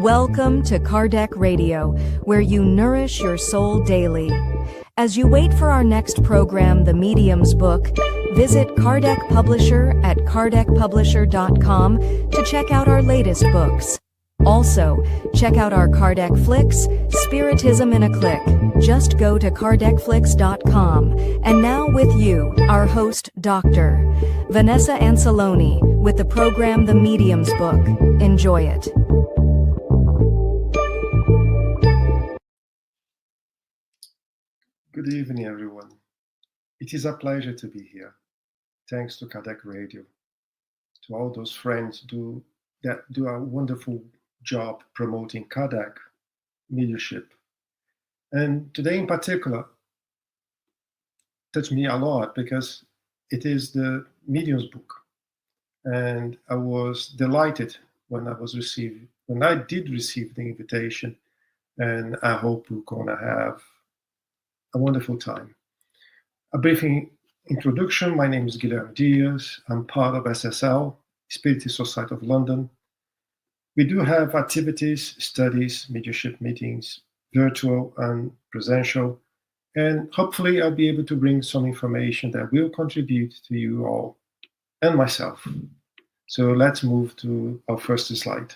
Welcome to Kardec Radio, where you nourish your soul daily. As you wait for our next program, The Medium's Book, visit Kardec Publisher at kardecpublisher.com to check out our latest books. Also, check out our Kardec Flicks, Spiritism in a Click. Just go to kardecflix.com. And now with you, our host, Dr. Vanessa Anceloni, with the program The Medium's Book. Enjoy it. Good evening, everyone. It is a pleasure to be here. Thanks to Kardec Radio, to all those friends that do a wonderful job promoting Kardec leadership. And today in particular, touched me a lot because it is the Medium's Book. And I was delighted when I did receive the invitation, and I hope we're gonna have a wonderful time. A brief introduction. My name is Guilherme. I'm part of SSL, Spiritist Society of London. We do have activities, studies, mediumship meetings, virtual and presential, and hopefully I'll be able to bring some information that will contribute to you all and myself. So let's move to our first slide.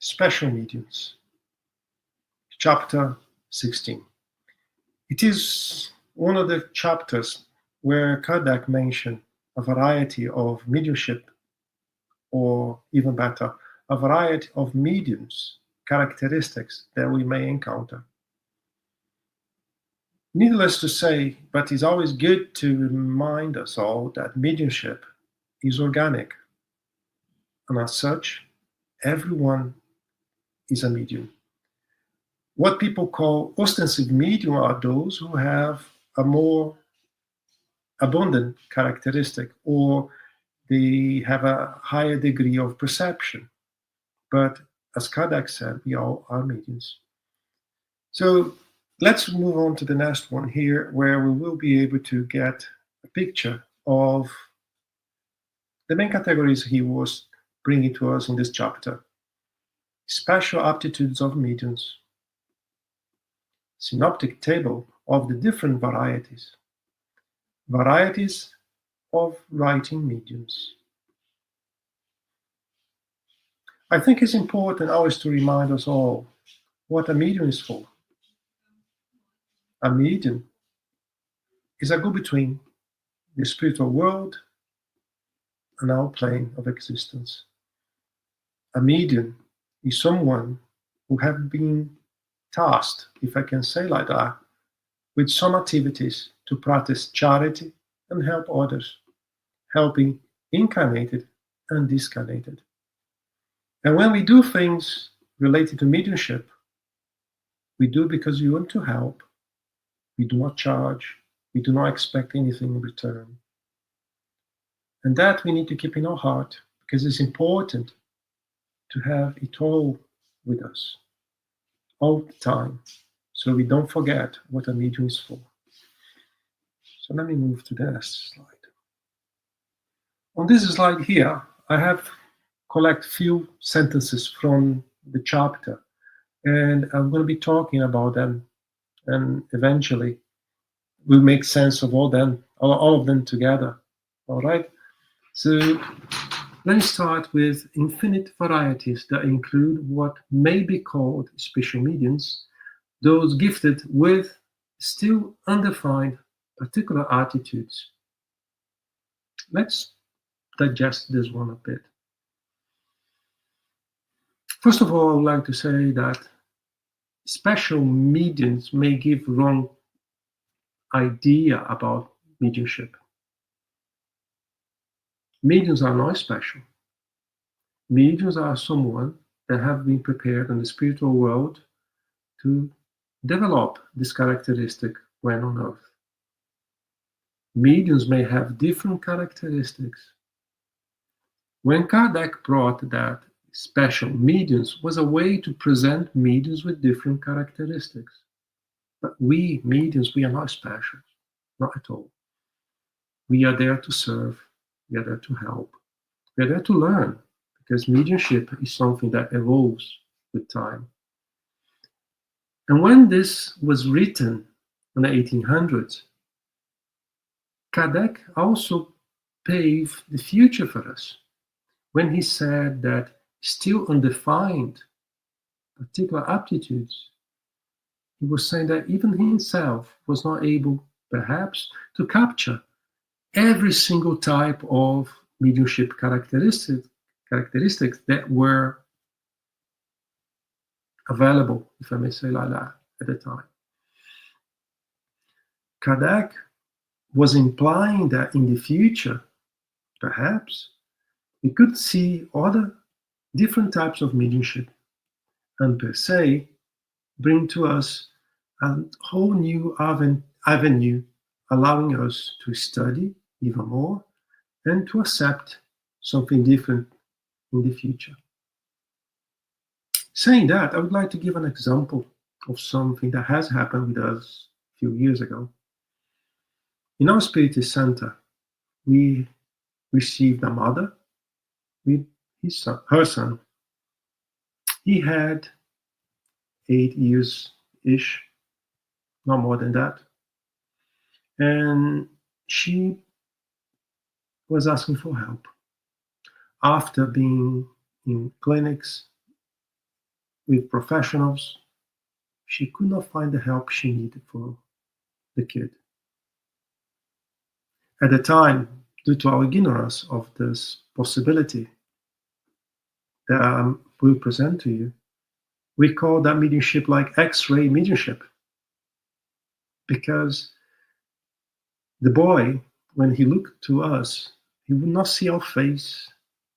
Special mediums, chapter 16. It is one of the chapters where Kardec mentioned a variety of mediumship, or even better, a variety of mediums, characteristics that we may encounter. Needless to say, but it's always good to remind us all that mediumship is organic, and as such, everyone is a medium. What people call ostensive medium are those who have a more abundant characteristic, or they have a higher degree of perception. But as Kardec said, we all are mediums. So let's move on to the next one here, where we will be able to get a picture of the main categories he was bringing to us in this chapter. Special aptitudes of mediums, synoptic table of the different varieties of writing mediums. I think it's important always to remind us all what a medium is for. A medium is a go-between the spiritual world and our plane of existence. A medium is someone who has been tasked, if I can say like that, with some activities to practice charity and help others, helping incarnated and discarnated. And when we do things related to mediumship, we do because we want to help. We do not charge. We do not expect anything in return. And that we need to keep in our heart, because it's important to have it all with us, all the time, so we don't forget what a medium is for. So let me move to the next slide. On this slide here, I have collect few sentences from the chapter, and I'm going to be talking about them, and eventually we'll make sense of all of them together. All right. So let me start with infinite varieties that include what may be called special mediums, those gifted with still undefined particular attitudes. Let's digest this one a bit. First of all, I would like to say that special mediums may give wrong idea about mediumship. Mediums are not special. Mediums are someone that have been prepared in the spiritual world to develop this characteristic when on earth. Mediums may have different characteristics. When Kardec brought that special mediums was a way to present mediums with different characteristics. But we mediums, we are not special, not at all. We are there to serve. We are there to help. We're there to learn, because mediumship is something that evolves with time. And when this was written in the 1800s, Kardec also paved the future for us when he said that still undefined particular aptitudes, he was saying that even himself was not able, perhaps, to capture every single type of mediumship characteristics that were available, if I may say like that, at the time. Kardec was implying that in the future, perhaps, we could see other different types of mediumship, and per se, bring to us a whole new avenue, allowing us to study even more and to accept something different in the future. Saying that, I would like to give an example of something that has happened with us a few years ago. In our Spiritist Center, we received a mother with her son. He had 8 years-ish, not more than that. And she was asking for help. After being in clinics with professionals, she could not find the help she needed for the kid. At the time, due to our ignorance of this possibility that I will present to you, we call that mediumship like X-ray mediumship. Because the boy, when he looked to us, he would not see our face,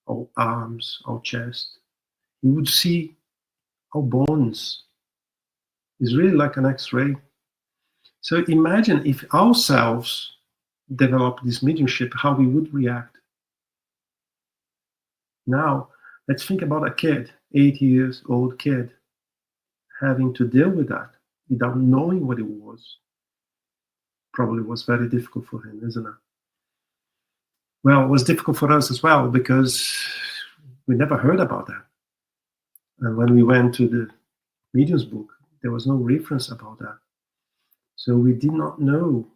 our arms, our chest. He would see our bones. It's really like an X-ray. So imagine if ourselves develop this mediumship, how we would react. Now, let's think about a kid, 8-year-old kid, having to deal with that without knowing what it was. Probably was very difficult for him, isn't it? Well, it was difficult for us as well, because we never heard about that. And when we went to the medium's book, there was no reference about that. So we did not know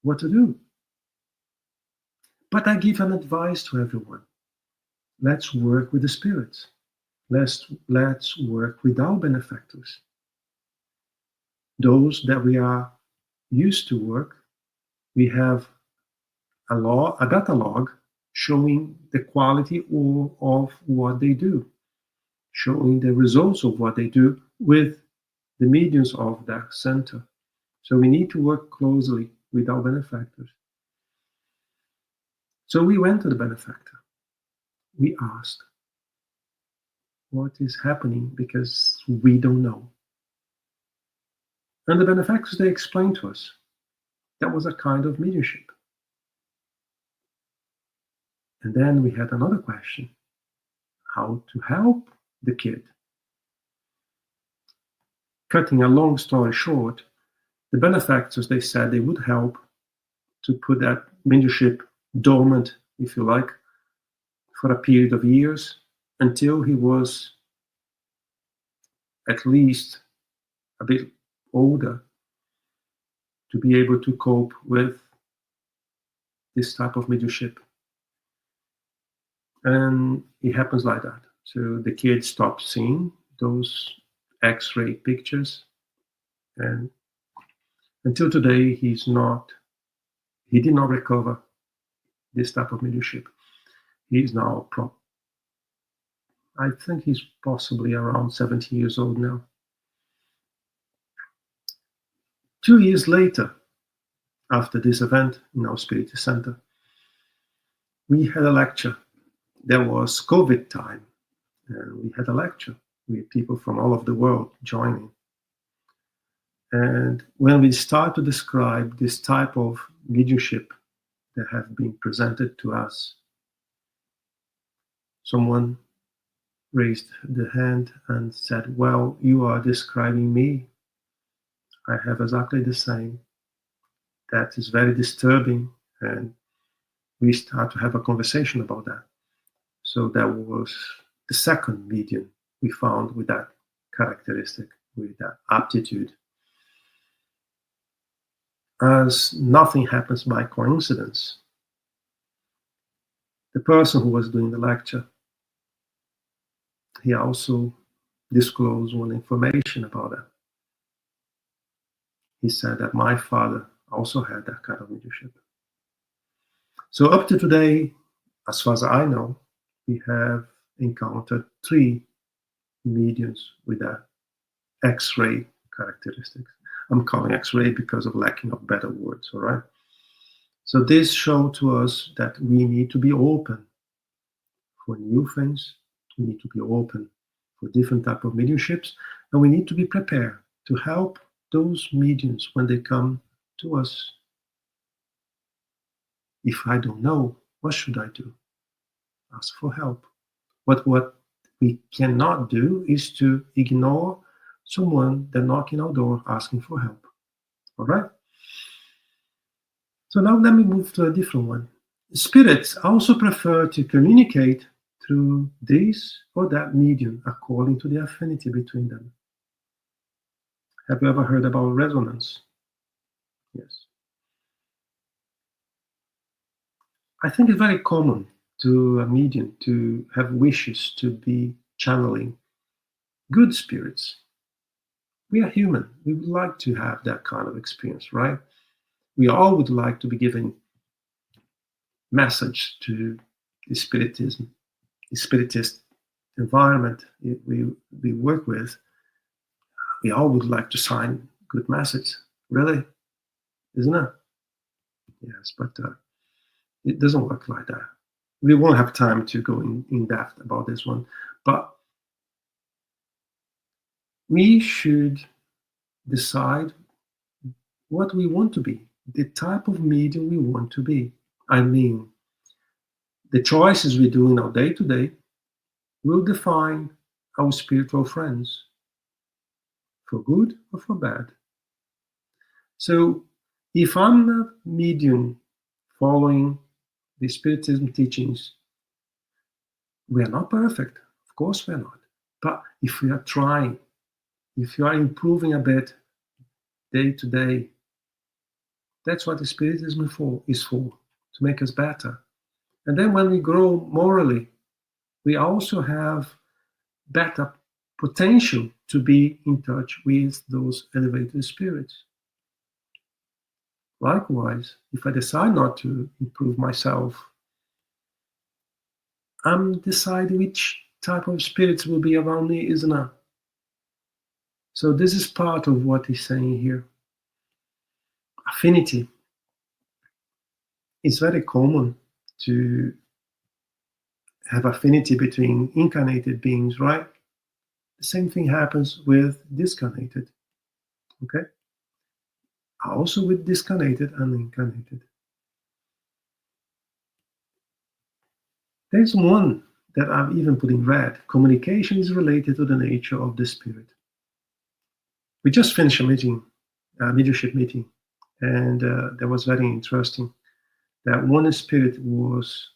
what to do. But I give an advice to everyone. Let's work with the spirits. Let's work with our benefactors. Those that we are used to work, we have a data log showing the quality of what they do, showing the results of what they do with the mediums of that center. So we need to work closely with our benefactors. So we went to the benefactor. We asked, what is happening, because we don't know. And the benefactors, they explained to us that was a kind of mediumship. And then we had another question, how to help the kid. Cutting a long story short, the benefactors, they said they would help to put that mediumship dormant, if you like, for a period of years until he was at least a bit older to be able to cope with this type of mediumship. And it happens like that. So the kid stopped seeing those X-ray pictures, and until today he did not recover this type of mediumship. He is now I think he's possibly around 70 years old now. 2 years later, after this event in our Spiritist Center, we had a lecture. There was COVID time, and we had a lecture with people from all over the world joining. And when we start to describe this type of mediumship that have been presented to us, someone raised the hand and said, well, you are describing me. I have exactly the same. That is very disturbing. And we start to have a conversation about that. So that was the second medium we found with that characteristic, with that aptitude. As nothing happens by coincidence, the person who was doing the lecture, he also disclosed one information about it. He said that my father also had that kind of leadership. So up to today, as far as I know, we have encountered 3 mediums with that X-ray characteristics. I'm calling X-ray because of lacking of better words, all right? So this showed to us that we need to be open for new things. We need to be open for different type of mediumships, and we need to be prepared to help those mediums when they come to us. If I don't know, what should I do? Ask for help. But what we cannot do is to ignore someone that knocking our door asking for help. All right? So now let me move to a different one. Spirits also prefer to communicate through this or that medium according to the affinity between them. Have you ever heard about resonance? Yes. I think it's very common to a medium to have wishes to be channeling good spirits. We are human. We would like to have that kind of experience, right? We all would like to be giving message to the spiritism, the spiritist environment we work with. We all would like to sign good message, really, isn't it? Yes, but it doesn't work like that. We won't have time to go in depth about this one, but we should decide what we want to be, the type of medium we want to be. I mean, the choices we do in our day-to-day will define our spiritual friends, for good or for bad. So if I'm a medium following the Spiritism teachings, we are not perfect. Of course we're not. But if we are trying, if you are improving a bit day to day, that's what the Spiritism is for, to make us better. And then when we grow morally, we also have better potential to be in touch with those elevated spirits. Likewise, if I decide not to improve myself, I'm deciding which type of spirits will be around me, isn't it? So this is part of what he's saying here. Affinity. It's very common to have affinity between incarnated beings, right? The same thing happens with discarnated, okay? Also with discarnated and incarnated. There's one that I've even put in red. Communication is related to the nature of the spirit. We just finished a meeting, a leadership meeting, and that was very interesting. That one spirit was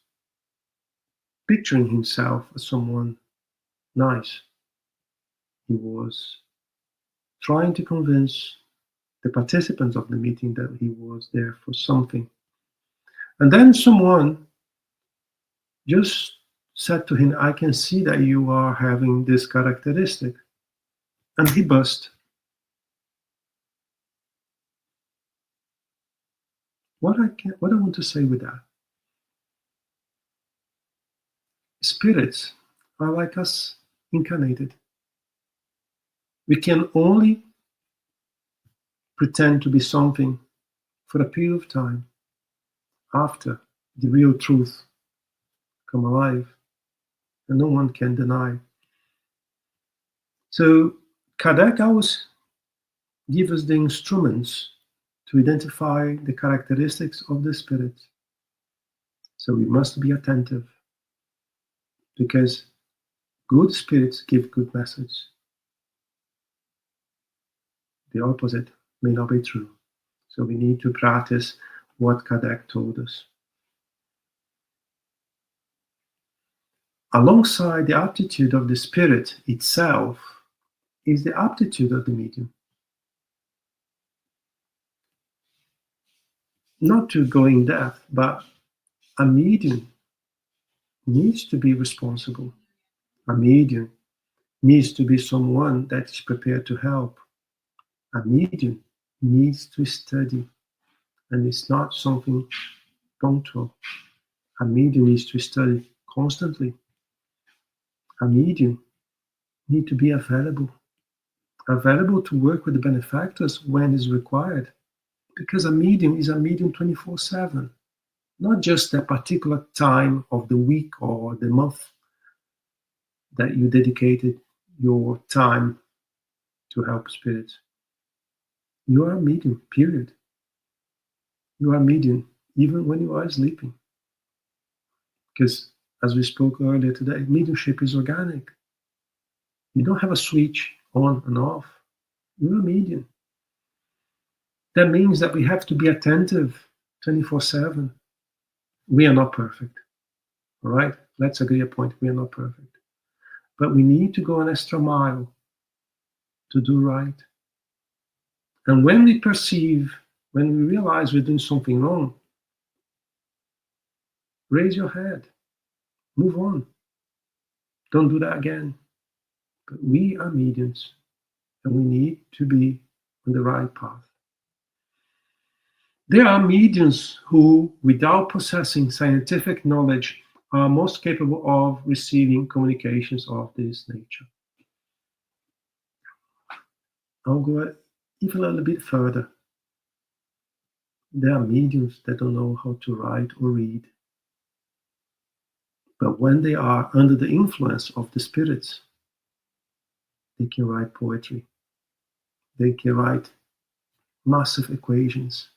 picturing himself as someone nice. He was trying to convince the participants of the meeting that he was there for something. And then someone just said to him, I can see that you are having this characteristic. And he burst. What I want to say with that, spirits are like us incarnated. We can only pretend to be something for a period of time after the real truth come alive, and no one can deny. So Kardec always gives us the instruments to identify the characteristics of the spirit. So we must be attentive, because good spirits give good message. The opposite may not be true. So we need to practice what Kardec told us. alongside the aptitude of the spirit itself is the aptitude of the medium. Not to go in depth, but a medium needs to be responsible. A medium needs to be someone that is prepared to help. A medium needs to study, and it's not something punctual. A medium needs to study constantly. A medium needs to be available to work with the benefactors when is required, because a medium is a medium 24/7, not just that particular time of the week or the month that you dedicated your time to help spirits. You are a medium, period. You are a medium even when you are sleeping. Because, as we spoke earlier today, mediumship is organic. You don't have a switch on and off. You're a medium. That means that we have to be attentive 24/7. We are not perfect. All right? Let's agree a point. We are not perfect. But we need to go an extra mile to do right. And when we realize we're doing something wrong, raise your head. Move on. Don't do that again. But we are mediums, and we need to be on the right path. There are mediums who, without possessing scientific knowledge, are most capable of receiving communications of this nature. I'll go even a little bit further. There are mediums that don't know how to write or read. But when they are under the influence of the spirits, they can write poetry. They can write massive equations.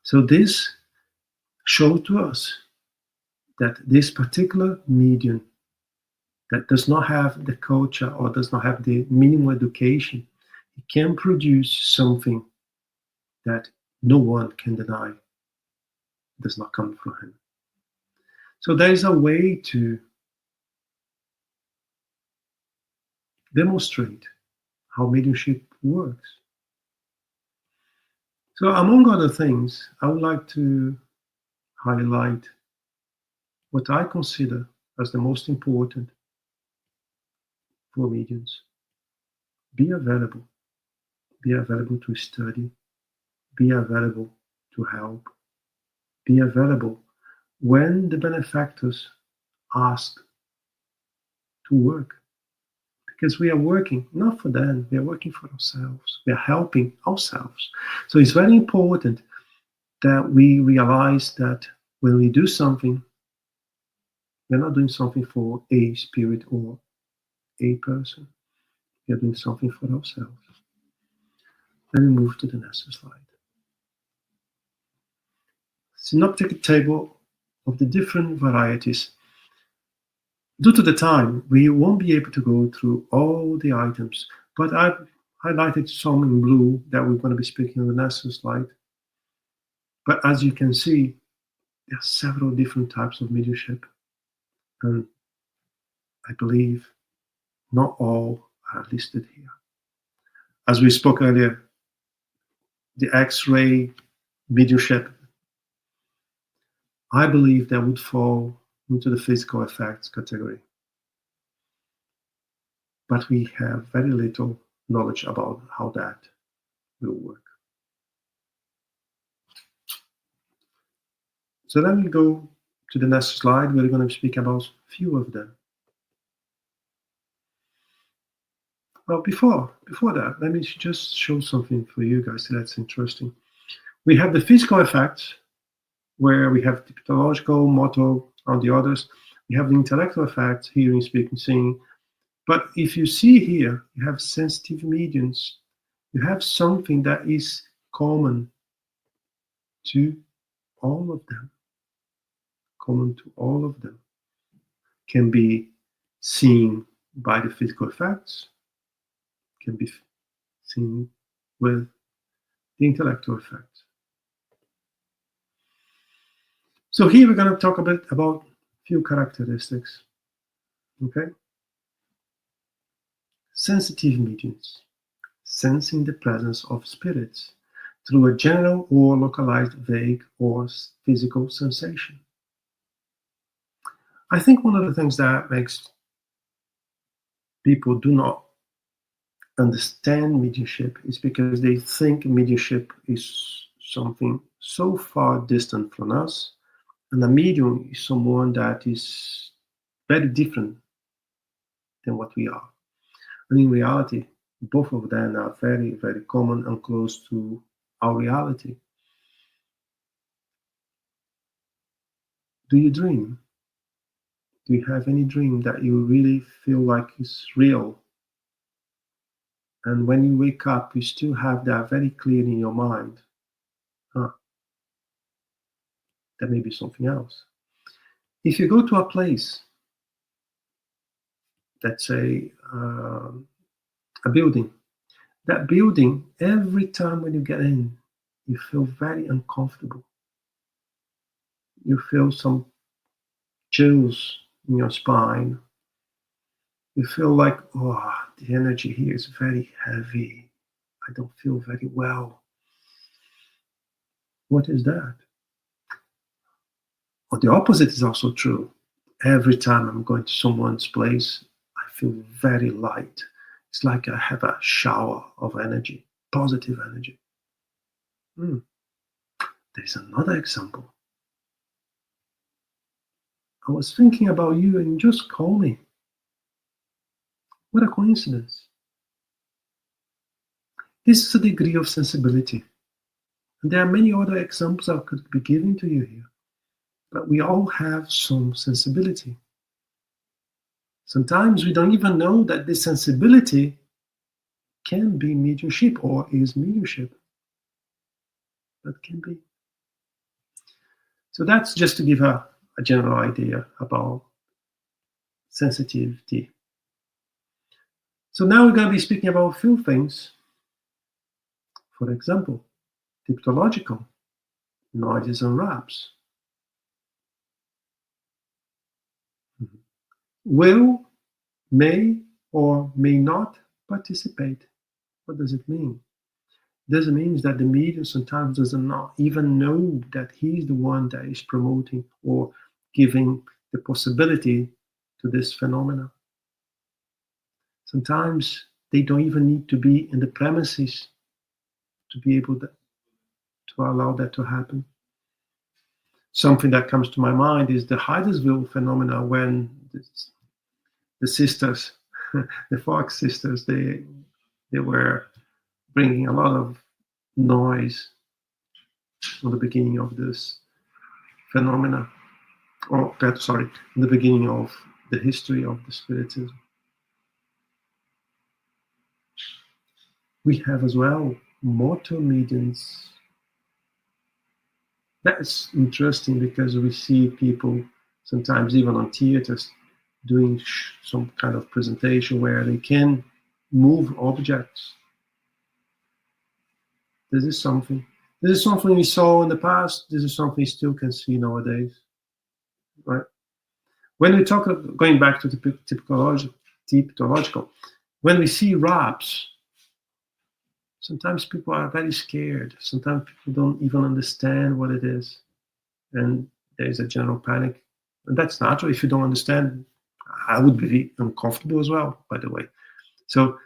So this shows to us that this particular medium that does not have the culture or does not have the minimum education, it can produce something that no one can deny does not come from him. So there is a way to demonstrate how mediumship works. So among other things, I would like to highlight what I consider as the most important for mediums. Be available. Be available to study. Be available to help. Be available when the benefactors ask to work. Because we are working not for them, we are working for ourselves. We are helping ourselves. So it's very important that we realize that when we do something, we're not doing something for a spirit or a person. We are doing something for ourselves. Let me move to the next slide. Synoptic table of the different varieties. Due to the time, we won't be able to go through all the items, but I've highlighted some in blue that we're going to be speaking on the next slide. But as you can see, there are several different types of mediumship, and I believe not all are listed here. As we spoke earlier, the X-ray mediumship, I believe that would fall into the physical effects category. But we have very little knowledge about how that will work. So let me go to the next slide. We're going to speak about a few of them. Well, before that, let me just show something for you guys that's interesting. We have the physical effects, where we have the pathological, motor, and the others. We have the intellectual effects, hearing, speaking, seeing. But if you see here, you have sensitive mediums. You have something that is common to all of them. Common to all of them. Can be seen by the physical effects, can be seen with the intellectual effects. So here we're going to talk a bit about few characteristics. Okay? Sensitive mediums, sensing the presence of spirits through a general or localized vague or physical sensation. I think one of the things that makes people do not understand mediumship is because they think mediumship is something so far distant from us, and a medium is someone that is very different than what we are. And in reality, both of them are very, very common and close to our reality. Do you dream? Do you have any dream that you really feel like is real? And when you wake up, you still have that very clear in your mind. Huh, that may be something else. If you go to a place, let's say a building, that building, every time when you get in, you feel very uncomfortable. You feel some chills in your spine. You feel like, oh, the energy here is very heavy. I don't feel very well. What is that? Well, the opposite is also true. Every time I'm going to someone's place, I feel very light. It's like I have a shower of energy, positive energy. There's another example. I was thinking about you and you just called me. What a coincidence. This is a degree of sensibility. And there are many other examples I could be giving to you here. But we all have some sensibility. Sometimes we don't even know that this sensibility can be mediumship or is mediumship. That can be. So that's just to give a general idea about sensitivity. So now we're going to be speaking about a few things. For example, typological, noises and raps. Will, may, or may not participate. What does it mean? This means that the medium sometimes does not even know that he's the one that is promoting or giving the possibility to this phenomena. Sometimes they don't even need to be in the premises to be able to allow that to happen. Something that comes to my mind is the Hydesville phenomena when the sisters, the Fox sisters, they were bringing a lot of noise on the beginning of this phenomena, or sorry, in the beginning of the history of the Spiritism. We have as well motor mediums. That's interesting because we see people sometimes even on theaters doing some kind of presentation where they can move objects. This is something we saw in the past. This is something we still can see nowadays, right? When we talk of going back to the typological, when we see raps, sometimes people are very scared. Sometimes people don't even understand what it is, and there's a general panic. And that's natural. If you don't understand, I would be uncomfortable as well, by the way. So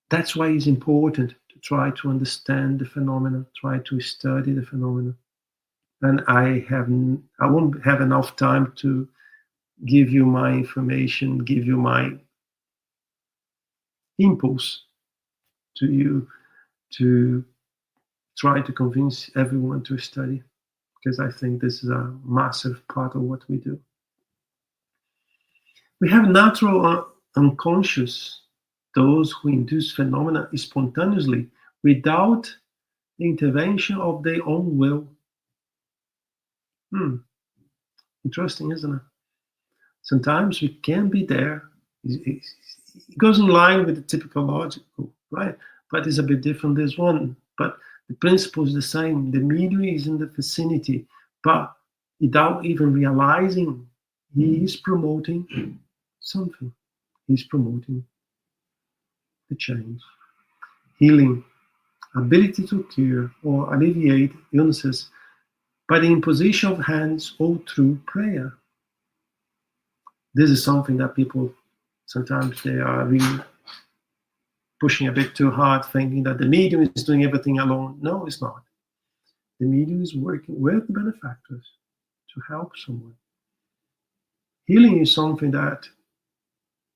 that's why it's important to try to understand the phenomena, try to study the phenomena. And I won't have enough time to give you my information, give you my impulse to you to try to convince everyone to study, because I think this is a massive part of what we do. We have natural unconscious, those who induce phenomena spontaneously without the intervention of their own will. Interesting, isn't it? Sometimes we can be there. It goes in line with the typological, right? But it's a bit different, this one. But the principle is the same. The medium is in the vicinity, but without even realizing he is promoting something. He's promoting the change, healing, ability to cure or alleviate illnesses by the imposition of hands or through prayer. This is something that people sometimes they are really pushing a bit too hard, thinking that the medium is doing everything alone. No, it's not. The medium is working with the benefactors to help someone. Healing is something that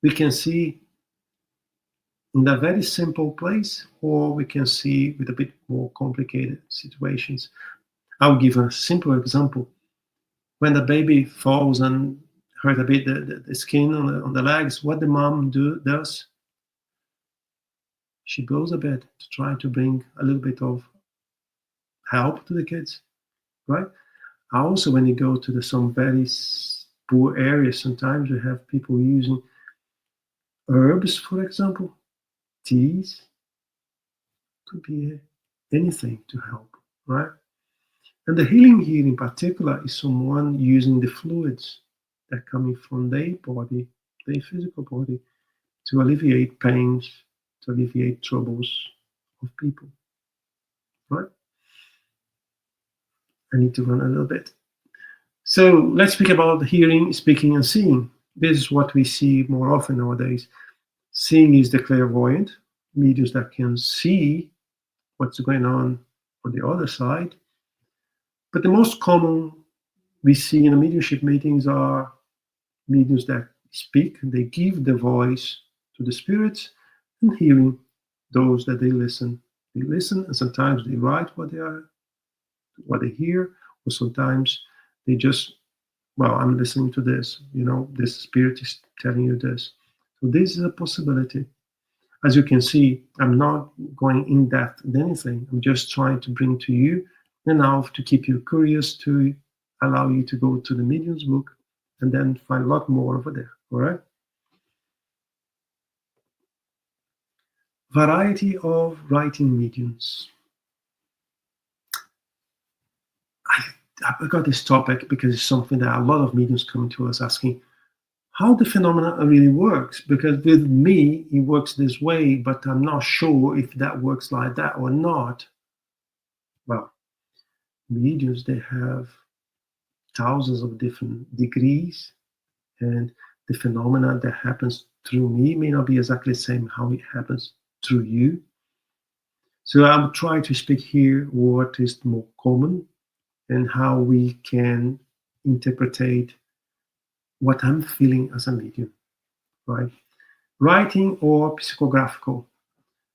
we can see in a very simple place, or we can see with a bit more complicated situations. I'll give a simple example. When the baby falls and hurt a bit the skin on the legs, what the mom does, she blows a bit to try to bring a little bit of help to the kids, right? Also, when you go to some very poor areas, sometimes you have people using herbs, for example, teas, could be anything to help, right? And the healing here in particular is someone using the fluids that are coming from their body, their physical body, to alleviate pains, to alleviate troubles of people, right? I need to run a little bit. So let's speak about hearing, speaking, and seeing. This is what we see more often nowadays. Seeing is the clairvoyant, mediums that can see what's going on the other side. But the most common we see in the mediumship meetings are mediums that speak, they give the voice to the spirits, and hearing those that they listen. They listen, and sometimes they write what they hear, or sometimes they just, well, I'm listening to this, this spirit is telling you this. So this is a possibility. As you can see, I'm not going in depth in anything. I'm just trying to bring to you enough to keep you curious, to allow you to go to the medium's book and then find a lot more over there, all right? Variety of writing mediums. I got this topic because it's something that a lot of mediums come to us asking how the phenomena really works. Because with me, it works this way, but I'm not sure if that works like that or not. Well, mediums, they have thousands of different degrees, and the phenomena that happens through me may not be exactly the same how it happens through you. So I'm trying to speak here what is more common and how we can interpret what I'm feeling as a medium, right? Writing or psychographical.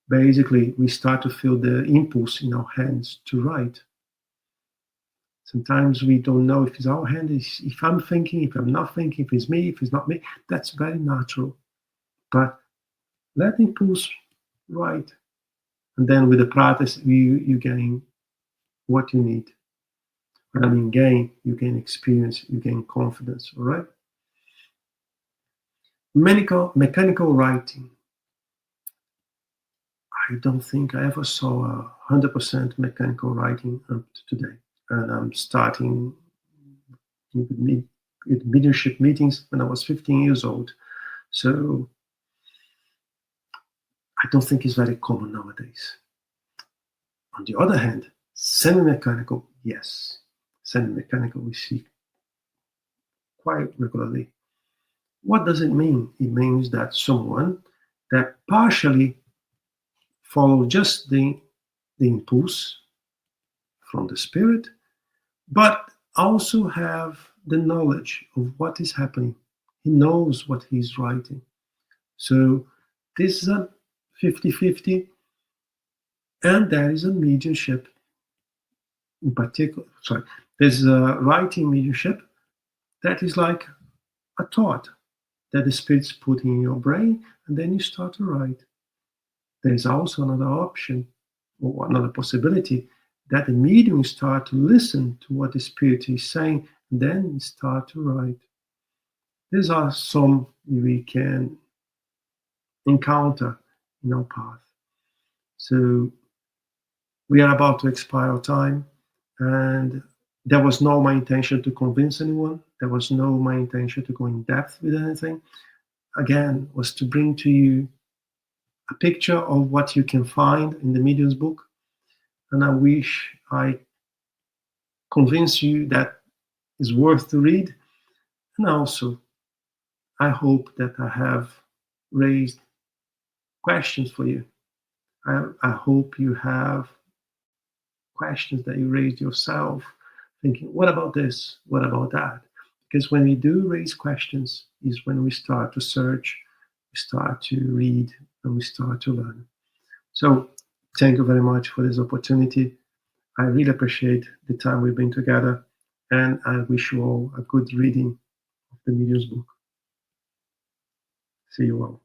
Basically, we start to feel the impulse in our hands to write. Sometimes we don't know if it's our hand, if I'm thinking, if I'm not thinking, if it's me, if it's not me. That's very natural. But let the impulse write. And then with the practice, you gain what you need. When I mean gain, you gain experience, you gain confidence, all right? Mechanical writing. I don't think I ever saw 100% mechanical writing up to today. And I'm starting with mediumship meetings when I was 15 years old. So I don't think it's very common nowadays. On the other hand, semi-mechanical, yes. Semi-mechanical we see quite regularly. What does it mean? It means that someone that partially follows just the impulse from the spirit, but also have the knowledge of what is happening. He knows what he's writing. So this is a 50-50, and there is a mediumship in particular. There's a writing mediumship that is like a thought that the spirit's putting in your brain, and then you start to write. There's also another option, or another possibility, that the medium start to listen to what the spirit is saying, and then start to write. These are some we can encounter in our path. So we are about to expire our time, and There was no my intention to convince anyone. There was no my intention to go in depth with anything. Again, was to bring to you a picture of what you can find in the Medium's book. And I wish I convince you that it's worth to read. And also, I hope that I have raised questions for you. I hope you have questions that you raised yourself, thinking, what about this? What about that? Because when we do raise questions is when we start to search, we start to read, and we start to learn. So thank you very much for this opportunity. I really appreciate the time we've been together, and I wish you all a good reading of the Medium's book. See you all.